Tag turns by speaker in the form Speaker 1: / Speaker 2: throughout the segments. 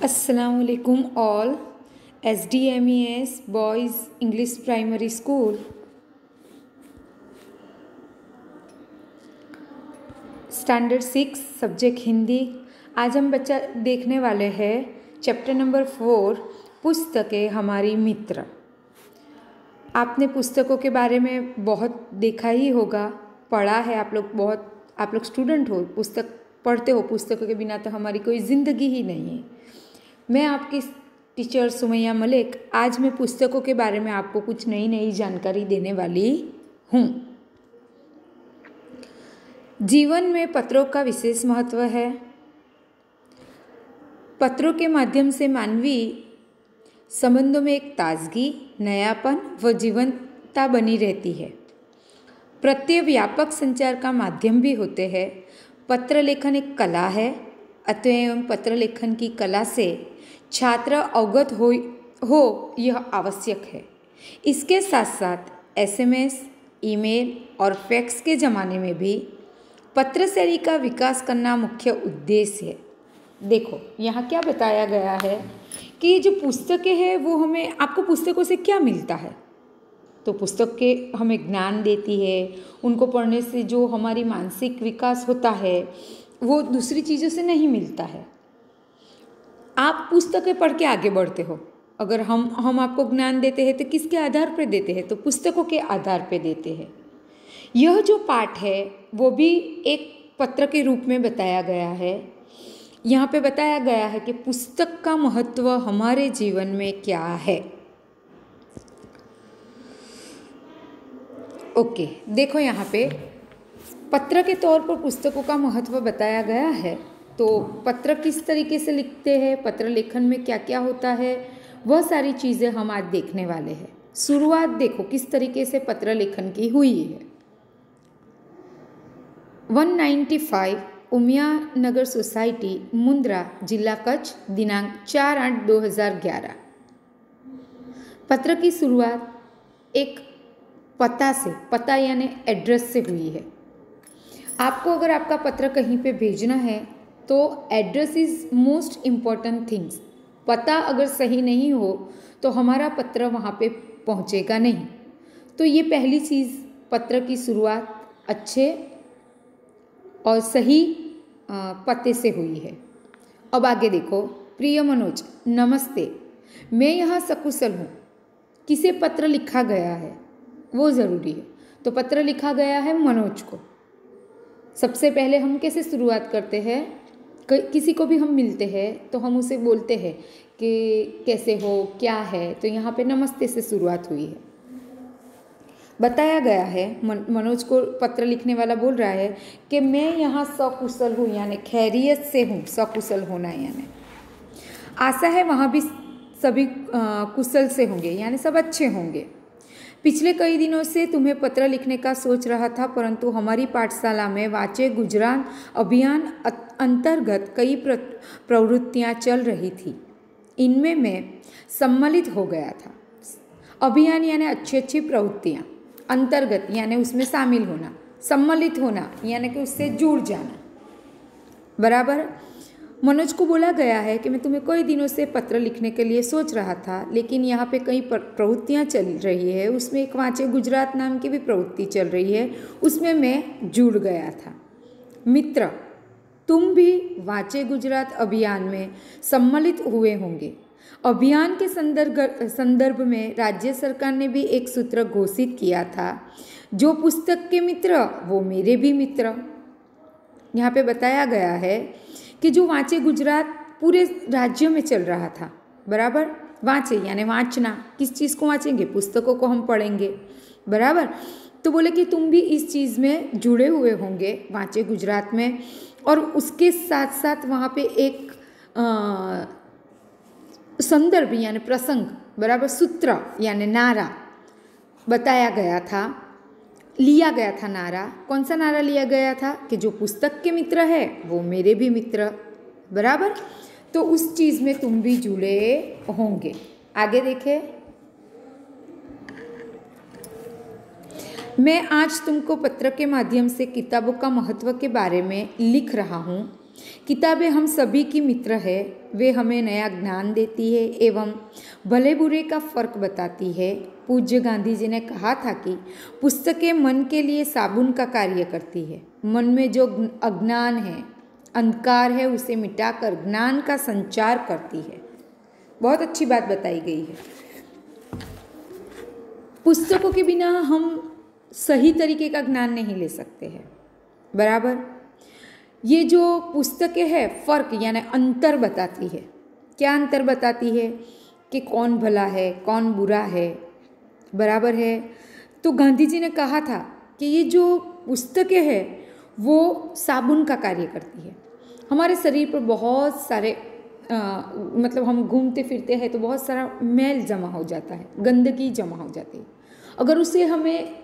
Speaker 1: Assalamualaikum all. SDMES Boys English Primary School standard 6 subject Hindi. आज हम बच्चा देखने वाले हैं चैप्टर नंबर 4 पुस्तकें हमारी मित्र। आपने पुस्तकों के बारे में बहुत देखा ही होगा, पढ़ा है। आप लोग स्टूडेंट हो, पुस्तक पढ़ते हो। पुस्तकों के बिना तो हमारी कोई ज़िंदगी ही नहीं है। मैं आपकी टीचर सुमैया मलिक आज मैं पुस्तकों के बारे में आपको कुछ नई जानकारी देने वाली हूँ। जीवन में पत्रों का विशेष महत्व है। पत्रों के माध्यम से मानवीय संबंधों में एक ताजगी, नयापन व जीवंतता बनी रहती है। पत्र व्यापक संचार का माध्यम भी होते हैं। पत्र लेखन एक कला है, अतएव पत्र लेखन की कला से छात्र अवगत हो यह आवश्यक है। इसके साथ साथ एसएमएस, ईमेल और फैक्स के ज़माने में भी पत्र शैली का विकास करना मुख्य उद्देश्य है। देखो यहाँ क्या बताया गया है कि जो पुस्तकें हैं वो हमें, आपको पुस्तकों से क्या मिलता है? तो पुस्तक के हमें ज्ञान देती है। उनको पढ़ने से जो हमारी मानसिक विकास होता है वो दूसरी चीज़ों से नहीं मिलता है। आप पुस्तकें पढ़ के आगे बढ़ते हो। अगर हम आपको ज्ञान देते हैं तो किसके आधार पर देते हैं? तो पुस्तकों के आधार पर देते हैं। यह जो पाठ है वो भी एक पत्र के रूप में बताया गया है। यहाँ पे बताया गया है कि पुस्तक का महत्व हमारे जीवन में क्या है। ओके, देखो यहाँ पे पत्र के तौर पर पुस्तकों का महत्व बताया गया है। तो पत्र किस तरीके से लिखते हैं, पत्र लेखन में क्या क्या होता है, वह सारी चीज़ें हम आज देखने वाले हैं। शुरुआत देखो किस तरीके से पत्र लेखन की हुई है। 195 उमिया नगर सोसाइटी, मुंद्रा, जिला कच्छ, दिनांक 4/8/2011। पत्र की शुरुआत एक पता से, पता यानी एड्रेस से हुई है। आपको अगर आपका पत्र कहीं पे भेजना है तो address is most important things. पता अगर सही नहीं हो तो हमारा पत्र वहाँ पे पहुँचेगा नहीं। तो ये पहली चीज़, पत्र की शुरुआत अच्छे और सही पते से हुई है। अब आगे देखो, प्रिय मनोज, नमस्ते, मैं यहाँ सकुशल हूँ। किसे पत्र लिखा गया है वो ज़रूरी है। तो पत्र लिखा गया है मनोज को। सबसे पहले हम कैसे शुरुआत करते हैं? किसी को भी हम मिलते हैं तो हम उसे बोलते हैं कि कैसे हो, क्या है। तो यहाँ पे नमस्ते से शुरुआत हुई है। बताया गया है, मनोज को पत्र लिखने वाला बोल रहा है कि मैं यहाँ सकुशल हूँ, यानी खैरियत से हूँ। सकुशल होना यानी आशा है वहाँ भी सभी कुशल से होंगे, यानी सब अच्छे होंगे। पिछले कई दिनों से तुम्हें पत्र लिखने का सोच रहा था, परंतु हमारी पाठशाला में वाचे गुजरात अभियान अंतर्गत कई प्रवृत्तियाँ चल रही थी। इनमें मैं सम्मिलित हो गया था। अभियान यानी अच्छी प्रवृत्तियाँ, अंतर्गत यानी उसमें शामिल होना, सम्मिलित होना यानी कि उससे जुड़ जाना। बराबर। मनोज को बोला गया है कि मैं तुम्हें कई दिनों से पत्र लिखने के लिए सोच रहा था, लेकिन यहाँ पे कई प्रवृत्तियाँ चल रही है। उसमें एक वाचे गुजरात नाम की भी प्रवृत्ति चल रही है, उसमें मैं जुड़ गया था। मित्र, तुम भी वाचे गुजरात अभियान में सम्मिलित हुए होंगे। अभियान के संदर्भ में राज्य सरकार ने भी एक सूत्र घोषित किया था, जो पुस्तक के मित्र वो मेरे भी मित्र। यहाँ पे बताया गया है कि जो वाचे गुजरात पूरे राज्य में चल रहा था। बराबर। वाचे यानी वाचना, किस चीज़ को वाचेंगे? पुस्तकों को हम पढ़ेंगे। बराबर। तो बोले कि तुम भी इस चीज़ में जुड़े हुए होंगे वाचे गुजरात में। और उसके साथ साथ वहाँ पे एक संदर्भ यानी प्रसंग, बराबर, सूत्र यानी नारा बताया गया था, लिया गया था नारा। कौन सा नारा लिया गया था? कि जो पुस्तक के मित्र है वो मेरे भी मित्र। बराबर। तो उस चीज़ में तुम भी जुड़े होंगे। आगे देखें, मैं आज तुमको पत्र के माध्यम से किताबों का महत्व के बारे में लिख रहा हूँ। किताबें हम सभी की मित्र है, वे हमें नया ज्ञान देती है एवं भले बुरे का फर्क बताती है। पूज्य गांधी जी ने कहा था कि पुस्तकें मन के लिए साबुन का कार्य करती है। मन में जो अज्ञान है, अंधकार है, उसे मिटाकर ज्ञान का संचार करती है। बहुत अच्छी बात बताई गई है। पुस्तकों के बिना हम सही तरीके का ज्ञान नहीं ले सकते हैं, बराबर। ये जो पुस्तकें हैं फर्क यानी अंतर बताती है। क्या अंतर बताती है? कि कौन भला है, कौन बुरा है, बराबर है। तो गांधी जी ने कहा था कि ये जो पुस्तकें हैं वो साबुन का कार्य करती है। हमारे शरीर पर बहुत सारे मतलब हम घूमते फिरते हैं तो बहुत सारा मैल जमा हो जाता है, गंदगी जमा हो जाती है। अगर उसे हमें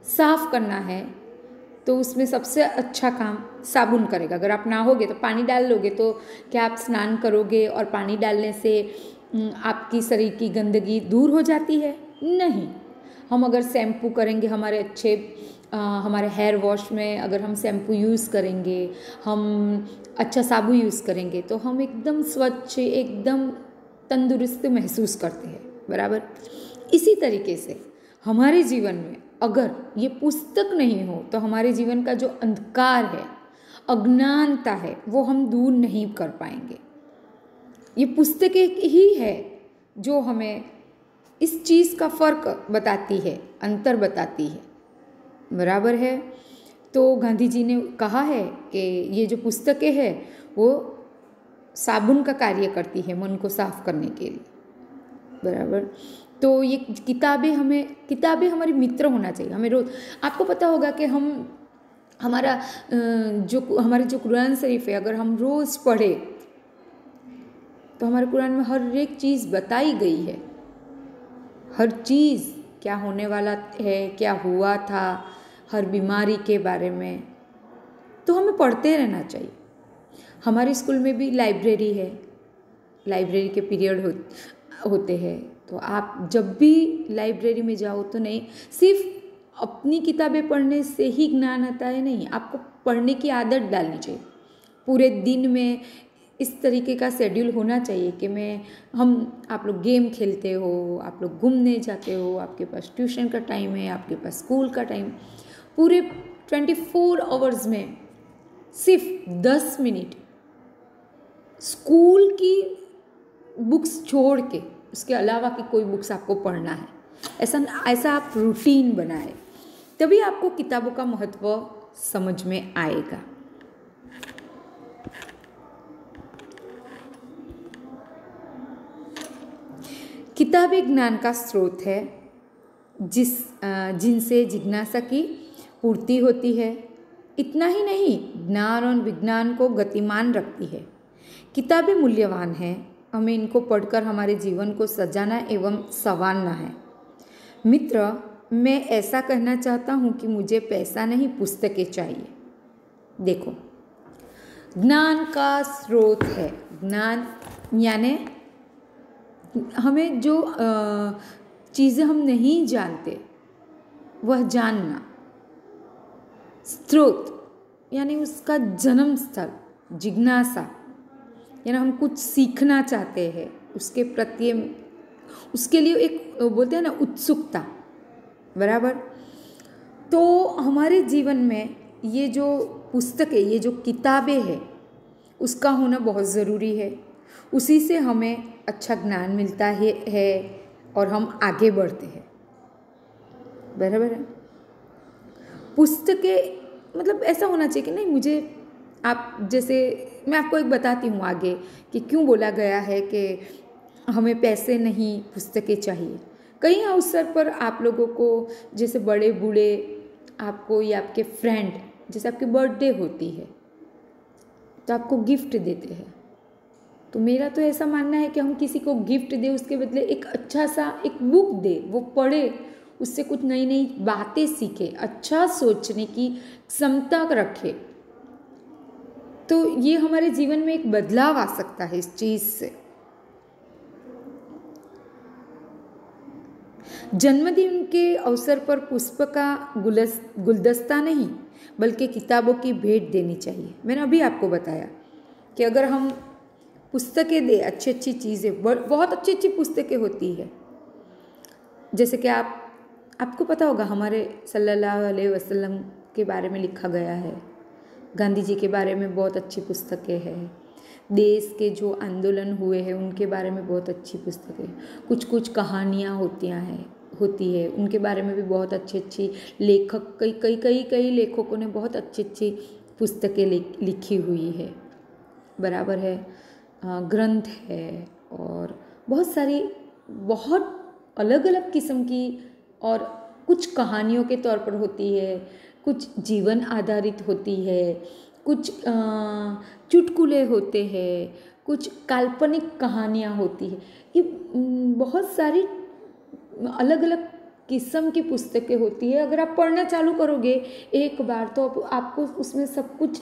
Speaker 1: साफ करना है तो उसमें सबसे अच्छा काम साबुन करेगा। अगर आप नहाओगे तो पानी डाल लोगे तो क्या आप स्नान करोगे और पानी डालने से आपकी शरीर की गंदगी दूर हो जाती है? नहीं। हम अगर शैम्पू करेंगे, हमारे हेयर वॉश में अगर हम शैम्पू यूज़ करेंगे, हम अच्छा साबुन यूज़ करेंगे तो हम एकदम स्वच्छ, एकदम तंदुरुस्त महसूस करते हैं, बराबर। इसी तरीके से हमारे जीवन में अगर ये पुस्तक नहीं हो तो हमारे जीवन का जो अंधकार है, अज्ञानता है, वो हम दूर नहीं कर पाएंगे। ये पुस्तकें ही है जो हमें इस चीज़ का फ़र्क बताती है, अंतर बताती है, बराबर है। तो गांधी जी ने कहा है कि ये जो पुस्तकें हैं वो साबुन का कार्य करती है मन को साफ करने के लिए, बराबर। तो ये किताबें हमारी मित्र होना चाहिए। हमें रोज़, आपको पता होगा कि हमारे जो कुरान शरीफ है अगर हम रोज़ पढ़े तो हमारे कुरान में हर एक चीज़ बताई गई है। हर चीज़, क्या होने वाला है, क्या हुआ था, हर बीमारी के बारे में, तो हमें पढ़ते रहना चाहिए। हमारे स्कूल में भी लाइब्रेरी है, लाइब्रेरी के पीरियड होते हैं। तो आप जब भी लाइब्रेरी में जाओ तो नहीं सिर्फ अपनी किताबें पढ़ने से ही ज्ञान आता है, नहीं, आपको पढ़ने की आदत डालनी चाहिए। पूरे दिन में इस तरीके का शेड्यूल होना चाहिए कि आप लोग गेम खेलते हो, आप लोग घूमने जाते हो, आपके पास ट्यूशन का टाइम है, आपके पास स्कूल का टाइम, पूरे 24 आवर्स में सिर्फ 10 मिनट स्कूल की बुक्स छोड़ के उसके अलावा की कोई बुक्स आपको पढ़ना है। ऐसा आप रूटीन बनाए, तभी आपको किताबों का महत्व समझ में आएगा। किताबें ज्ञान का स्रोत है जिनसे जिज्ञासा की पूर्ति होती है। इतना ही नहीं, ज्ञान और विज्ञान को गतिमान रखती है। किताबें मूल्यवान हैं, हमें इनको पढ़कर हमारे जीवन को सजाना एवं संवारना है। मित्र, मैं ऐसा कहना चाहता हूँ कि मुझे पैसा नहीं, पुस्तकें चाहिए। देखो, ज्ञान का स्रोत है। ज्ञान यानी हमें जो चीज़ें हम नहीं जानते वह जानना। स्रोत यानी उसका जन्म स्थल, जिज्ञासा यानी हम कुछ सीखना चाहते हैं, उसके प्रति उसके लिए एक बोलते हैं ना उत्सुकता, बराबर। तो हमारे जीवन में ये जो पुस्तकें, ये जो किताबें हैं, उसका होना बहुत ज़रूरी है। उसी से हमें अच्छा ज्ञान मिलता है और हम आगे बढ़ते हैं, बराबर है। पुस्तकें मतलब ऐसा होना चाहिए कि नहीं, मुझे आप जैसे मैं आपको एक बताती हूँ आगे कि क्यों बोला गया है कि हमें पैसे नहीं, पुस्तकें चाहिए। कई अवसर पर आप लोगों को, जैसे बड़े बूढ़े आपको या आपके फ्रेंड, जैसे आपकी बर्थडे होती है तो आपको गिफ्ट देते हैं। तो मेरा तो ऐसा मानना है कि हम किसी को गिफ्ट दें, उसके बदले एक अच्छा सा एक बुक दे, वो पढ़े, उससे कुछ नई नई बातें सीखे, अच्छा सोचने की क्षमता रखे, तो ये हमारे जीवन में एक बदलाव आ सकता है इस चीज़ से। जन्मदिन के अवसर पर पुष्प का गुलदस्ता नहीं बल्कि किताबों की भेंट देनी चाहिए। मैंने अभी आपको बताया कि अगर हम पुस्तकें दें, अच्छी अच्छी चीज़ें, बहुत अच्छी अच्छी पुस्तकें होती है। जैसे कि आपको पता होगा हमारे सल्लल्लाहु अलैहि वसल्लम के बारे में लिखा गया है, गांधी जी के बारे में बहुत अच्छी पुस्तकें हैं, देश के जो आंदोलन हुए हैं उनके बारे में बहुत अच्छी पुस्तकें, कुछ कुछ कहानियाँ होती है उनके बारे में भी बहुत अच्छी अच्छी लेखक कई लेखकों ने बहुत अच्छी अच्छी पुस्तकें लिखी हुई है, बराबर है। ग्रंथ है और बहुत सारी बहुत अलग अलग किस्म की, और कुछ कहानियों के तौर पर होती है, कुछ जीवन आधारित होती है, कुछ चुटकुले होते हैं, कुछ काल्पनिक कहानियाँ होती है। ये बहुत सारी अलग अलग किस्म की पुस्तकें होती है। अगर आप पढ़ना चालू करोगे एक बार तो आपको उसमें सब कुछ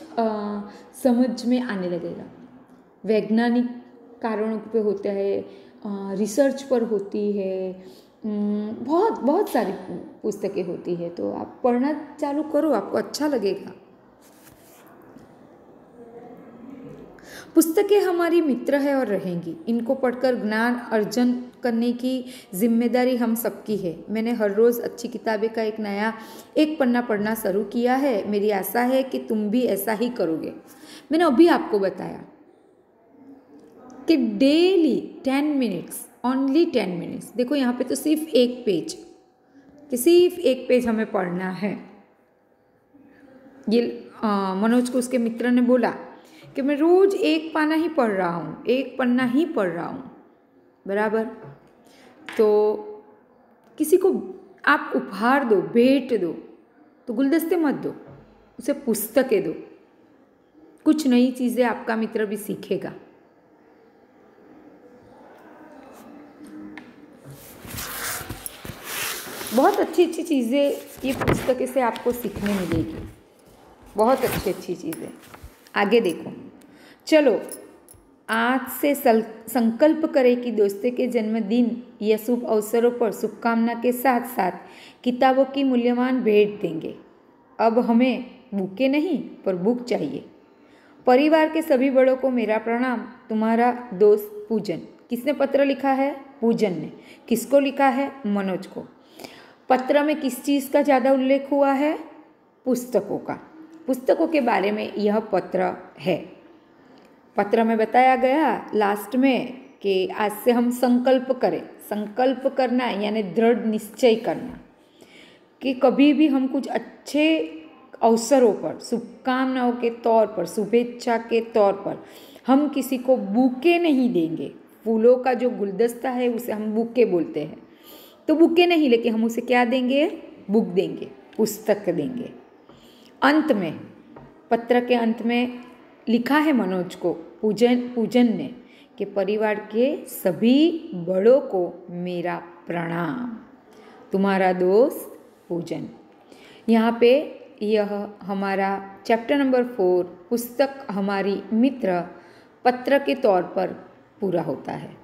Speaker 1: समझ में आने लगेगा। वैज्ञानिक कारणों पे होता है, रिसर्च पर होती है, बहुत सारी पुस्तकें होती है। तो आप पढ़ना चालू करो, आपको अच्छा लगेगा। पुस्तकें हमारी मित्र है और रहेंगी। इनको पढ़कर ज्ञान अर्जन करने की जिम्मेदारी हम सबकी है। मैंने हर रोज़ अच्छी किताबें का एक पन्ना पढ़ना शुरू किया है। मेरी आशा है कि तुम भी ऐसा ही करोगे। मैंने अभी आपको बताया कि डेली 10 मिनट्स, ओनली 10 मिनट्स। देखो यहाँ पे तो सिर्फ एक पेज हमें पढ़ना है। ये मनोज को उसके मित्र ने बोला कि मैं रोज एक पन्ना ही पढ़ रहा हूँ, बराबर। तो किसी को आप उपहार दो, भेंट दो, तो गुलदस्ते मत दो, उसे पुस्तकें दो। कुछ नई चीज़ें आपका मित्र भी सीखेगा। बहुत अच्छी अच्छी चीज़ें ये पुस्तकें से आपको सीखने मिलेगी, बहुत अच्छी अच्छी चीज़ें। आगे देखो, चलो आज से संकल्प करें कि दोस्तों के जन्मदिन या शुभ अवसरों पर शुभकामना के साथ साथ किताबों की मूल्यवान भेंट देंगे। अब हमें बुके नहीं पर बुक चाहिए। परिवार के सभी बड़ों को मेरा प्रणाम। तुम्हारा दोस्त पूजन। किसने पत्र लिखा है? पूजन ने। किसको लिखा है? मनोज को। पत्र में किस चीज़ का ज़्यादा उल्लेख हुआ है? पुस्तकों का। पुस्तकों के बारे में यह पत्र है। पत्र में बताया गया लास्ट में कि आज से हम संकल्प करें। संकल्प करना यानी दृढ़ निश्चय करना कि कभी भी हम कुछ अच्छे अवसरों पर, शुभकामनाओं के तौर पर, शुभेच्छा के तौर पर हम किसी को बुके नहीं देंगे। फूलों का जो गुलदस्ता है उसे हम बुके बोलते हैं। तो बुके नहीं, लेकिन हम उसे क्या देंगे? बुक देंगे, पुस्तक देंगे। अंत में, पत्र के अंत में लिखा है मनोज को पूजन ने कि परिवार के सभी बड़ों को मेरा प्रणाम। तुम्हारा दोस्त पूजन। यहाँ पे यह हमारा चैप्टर नंबर 4 पुस्तक हमारी मित्र पत्र के तौर पर पूरा होता है।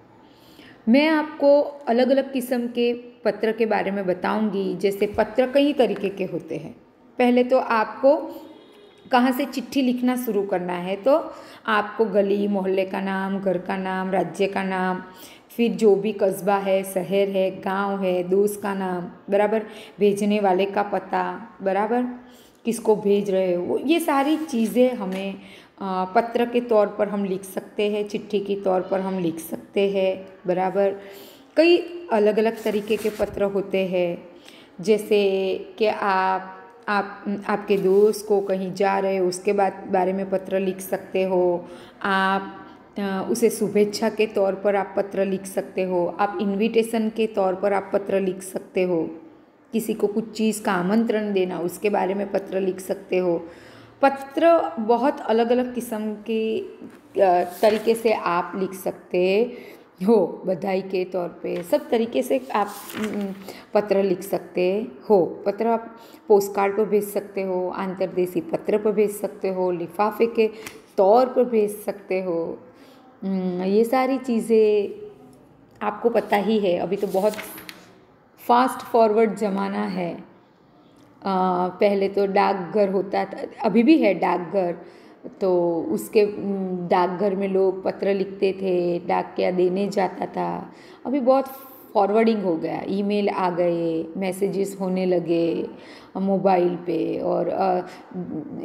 Speaker 1: मैं आपको अलग अलग किस्म के पत्र के बारे में बताऊंगी। जैसे पत्र कई तरीके के होते हैं। पहले तो आपको कहाँ से चिट्ठी लिखना शुरू करना है, तो आपको गली मोहल्ले का नाम, घर का नाम, राज्य का नाम, फिर जो भी कस्बा है, शहर है, गांव है, दोस्त का नाम, बराबर, भेजने वाले का पता, बराबर, किसको भेज रहे हो, ये सारी चीज़ें हमें पत्र के तौर पर हम लिख सकते हैं, चिट्ठी के तौर पर हम लिख सकते हैं, बराबर। कई अलग अलग तरीके के पत्र होते हैं। जैसे कि आपके दोस्त को कहीं जा रहे हो उसके बारे में पत्र लिख सकते हो। आप उसे शुभेच्छा के तौर पर आप पत्र लिख सकते हो। आप इनविटेशन के तौर पर आप पत्र लिख सकते हो। किसी को कुछ चीज़ का आमंत्रण देना, उसके बारे में पत्र लिख सकते हो। पत्र बहुत अलग अलग किस्म के तरीके से आप लिख सकते हो। बधाई के तौर पे सब तरीके से आप पत्र लिख सकते हो। पत्र आप पोस्ट कार्ड पर भेज सकते हो, अंतर्देशीय पत्र पर भेज सकते हो, लिफाफे के तौर पर भेज सकते हो। ये सारी चीज़ें आपको पता ही है। अभी तो बहुत फास्ट फॉरवर्ड ज़माना है। पहले तो डाकघर होता था, अभी भी है डाकघर, तो उसके डाकघर में लोग पत्र लिखते थे, डाकिया देने जाता था। अभी बहुत फॉरवर्डिंग हो गया, ईमेल आ गए, मैसेजेस होने लगे मोबाइल पे, और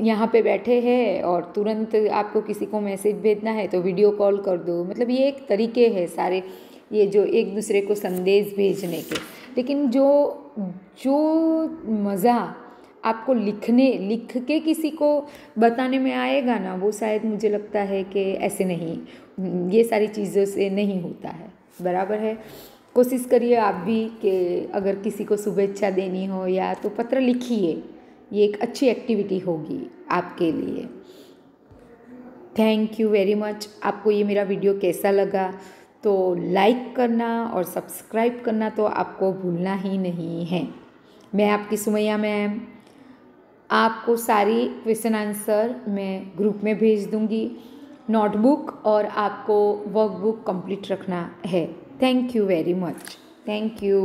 Speaker 1: यहाँ पे बैठे हैं और तुरंत आपको किसी को मैसेज भेजना है तो वीडियो कॉल कर दो। मतलब ये एक तरीके हैं सारे, ये जो एक दूसरे को संदेश भेजने के। लेकिन जो जो मज़ा आपको लिख के किसी को बताने में आएगा ना, वो शायद मुझे लगता है कि ऐसे नहीं, ये सारी चीज़ों से नहीं होता है। बराबर है। कोशिश करिए आप भी कि अगर किसी को शुभेच्छा देनी हो या तो पत्र लिखिए, ये एक अच्छी एक्टिविटी होगी आपके लिए। Thank you very much. आपको ये मेरा वीडियो कैसा लगा तो लाइक करना और सब्सक्राइब करना तो आपको भूलना ही नहीं है। मैं आपकी सुमैया मैम, आपको सारी क्वेश्चन आंसर मैं ग्रुप में भेज दूंगी। नोटबुक और आपको वर्कबुक कंप्लीट रखना है। Thank you very much. Thank you.